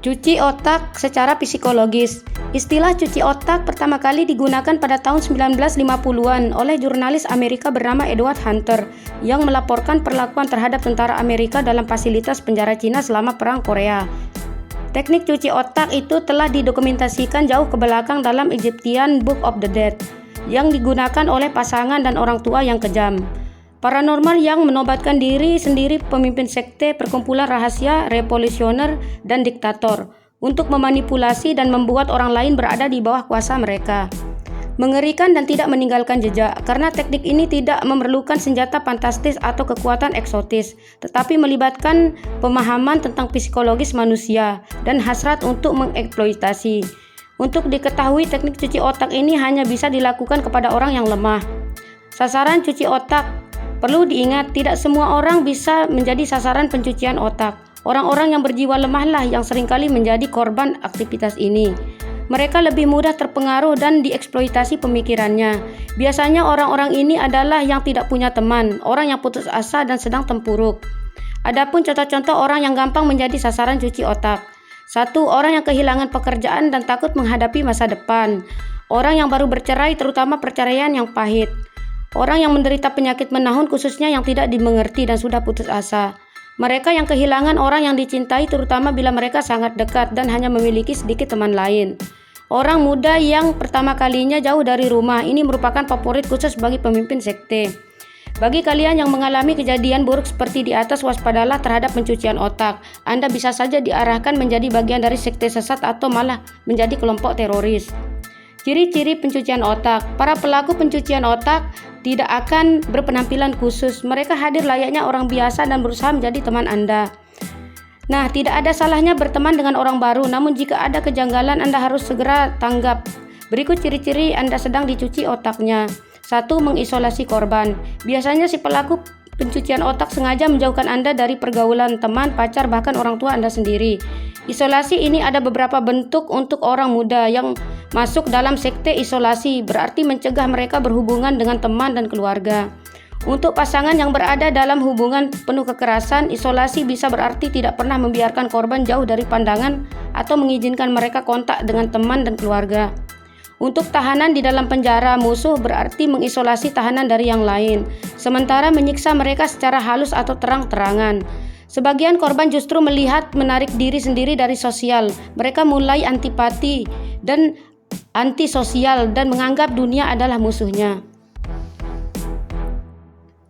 Cuci otak secara psikologis. Istilah cuci otak pertama kali digunakan pada tahun 1950-an oleh jurnalis Amerika bernama Edward Hunter yang melaporkan perlakuan terhadap tentara Amerika dalam fasilitas penjara Cina selama Perang Korea. Teknik cuci otak itu telah didokumentasikan jauh ke belakang dalam Egyptian Book of the Dead yang digunakan oleh pasangan dan orang tua yang kejam. Paranormal yang menobatkan diri sendiri pemimpin sekte, perkumpulan rahasia, revolusioner, dan diktator untuk memanipulasi dan membuat orang lain berada di bawah kuasa mereka. Mengerikan dan tidak meninggalkan jejak, karena teknik ini tidak memerlukan senjata fantastis atau kekuatan eksotis, tetapi melibatkan pemahaman tentang psikologis manusia dan hasrat untuk mengeksploitasi. Untuk diketahui, teknik cuci otak ini hanya bisa dilakukan kepada orang yang lemah. Sasaran cuci otak. Perlu diingat, tidak semua orang bisa menjadi sasaran pencucian otak. Orang-orang yang berjiwa lemahlah yang seringkali menjadi korban aktivitas ini. Mereka lebih mudah terpengaruh dan dieksploitasi pemikirannya. Biasanya orang-orang ini adalah yang tidak punya teman, orang yang putus asa dan sedang terpuruk. Adapun contoh-contoh orang yang gampang menjadi sasaran cuci otak. 1. Orang yang kehilangan pekerjaan dan takut menghadapi masa depan. Orang yang baru bercerai, terutama perceraian yang pahit. Orang yang menderita penyakit menahun khususnya yang tidak dimengerti dan sudah putus asa. Mereka yang kehilangan orang yang dicintai terutama bila mereka sangat dekat dan hanya memiliki sedikit teman lain. Orang muda yang pertama kalinya jauh dari rumah, ini merupakan favorit khusus bagi pemimpin sekte. Bagi kalian yang mengalami kejadian buruk seperti di atas, waspadalah terhadap pencucian otak. Anda bisa saja diarahkan menjadi bagian dari sekte sesat atau malah menjadi kelompok teroris. Ciri-ciri pencucian otak. Para pelaku pencucian otak tidak akan berpenampilan khusus. Mereka hadir layaknya orang biasa dan berusaha menjadi teman Anda. Nah, tidak ada salahnya berteman dengan orang baru, namun jika ada kejanggalan Anda harus segera tanggap. Berikut ciri-ciri Anda sedang dicuci otaknya. 1. Mengisolasi korban. Biasanya si pelaku pencucian otak sengaja menjauhkan Anda dari pergaulan teman, pacar, bahkan orang tua Anda sendiri. Isolasi ini ada beberapa bentuk untuk orang muda yang masuk dalam sekte isolasi, berarti mencegah mereka berhubungan dengan teman dan keluarga. Untuk pasangan yang berada dalam hubungan penuh kekerasan, isolasi bisa berarti tidak pernah membiarkan korban jauh dari pandangan atau mengizinkan mereka kontak dengan teman dan keluarga. Untuk tahanan di dalam penjara, musuh berarti mengisolasi tahanan dari yang lain, sementara menyiksa mereka secara halus atau terang-terangan. Sebagian korban justru melihat menarik diri sendiri dari sosial. Mereka mulai antipati dan antisosial dan menganggap dunia adalah musuhnya.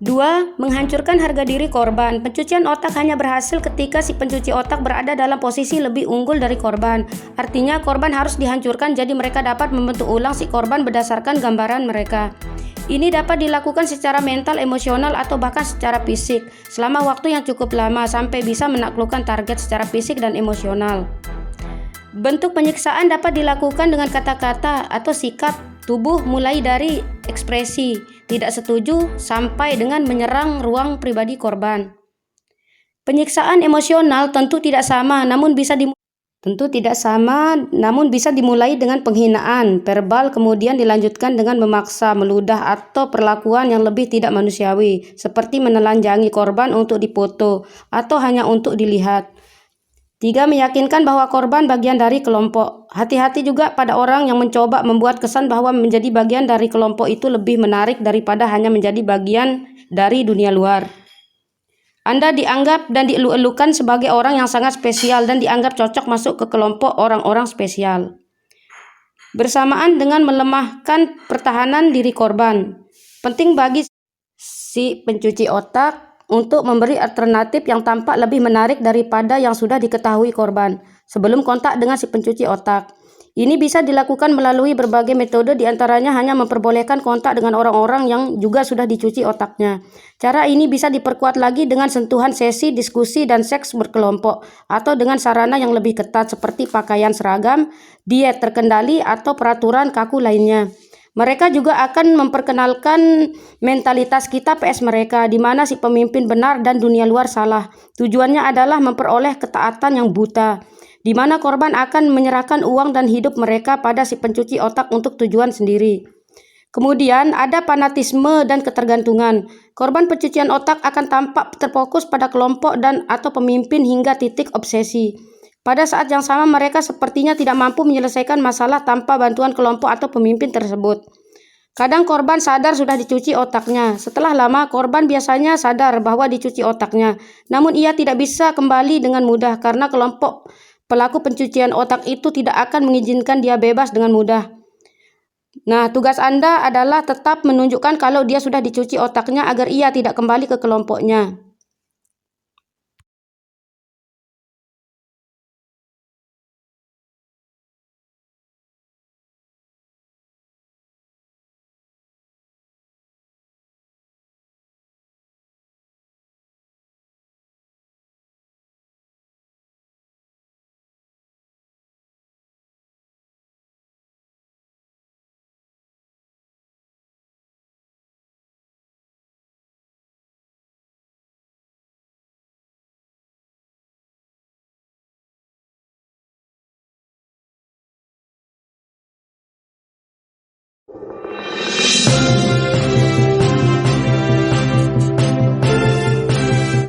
2. Menghancurkan harga diri korban. Pencucian otak hanya berhasil ketika si pencuci otak berada dalam posisi lebih unggul dari korban. Artinya korban harus dihancurkan jadi mereka dapat membentuk ulang si korban berdasarkan gambaran mereka. Ini dapat dilakukan secara mental, emosional, atau bahkan secara fisik selama waktu yang cukup lama sampai bisa menaklukkan target secara fisik dan emosional. Bentuk penyiksaan dapat dilakukan dengan kata-kata atau sikap tubuh mulai dari ekspresi tidak setuju sampai dengan menyerang ruang pribadi korban. Penyiksaan emosional tentu tidak sama namun bisa dimulai dengan penghinaan verbal, kemudian dilanjutkan dengan memaksa, meludah, atau perlakuan yang lebih tidak manusiawi, seperti menelanjangi korban untuk dipoto atau hanya untuk dilihat. 3. Meyakinkan bahwa korban bagian dari kelompok. Hati-hati juga pada orang yang mencoba membuat kesan bahwa menjadi bagian dari kelompok itu lebih menarik daripada hanya menjadi bagian dari dunia luar. Anda dianggap dan dielu-elukan sebagai orang yang sangat spesial dan dianggap cocok masuk ke kelompok orang-orang spesial. Bersamaan dengan melemahkan pertahanan diri korban. Penting bagi si pencuci otak untuk memberi alternatif yang tampak lebih menarik daripada yang sudah diketahui korban sebelum kontak dengan si pencuci otak. Ini bisa dilakukan melalui berbagai metode, diantaranya hanya memperbolehkan kontak dengan orang-orang yang juga sudah dicuci otaknya. Cara ini bisa diperkuat lagi dengan sentuhan sesi, diskusi, dan seks berkelompok, atau dengan sarana yang lebih ketat seperti pakaian seragam, diet terkendali, atau peraturan kaku lainnya. Mereka juga akan memperkenalkan mentalitas kita PS mereka, di mana si pemimpin benar dan dunia luar salah. Tujuannya adalah memperoleh ketaatan yang buta, di mana korban akan menyerahkan uang dan hidup mereka pada si pencuci otak untuk tujuan sendiri. Kemudian ada fanatisme dan ketergantungan. Korban pencucian otak akan tampak terfokus pada kelompok dan atau pemimpin hingga titik obsesi. Pada saat yang sama mereka sepertinya tidak mampu menyelesaikan masalah tanpa bantuan kelompok atau pemimpin tersebut. Kadang korban sadar sudah dicuci otaknya. Setelah lama, korban biasanya sadar bahwa dicuci otaknya. Namun ia tidak bisa kembali dengan mudah karena kelompok pelaku pencucian otak itu tidak akan mengizinkan dia bebas dengan mudah. Nah, tugas Anda adalah tetap menunjukkan kalau dia sudah dicuci otaknya agar ia tidak kembali ke kelompoknya.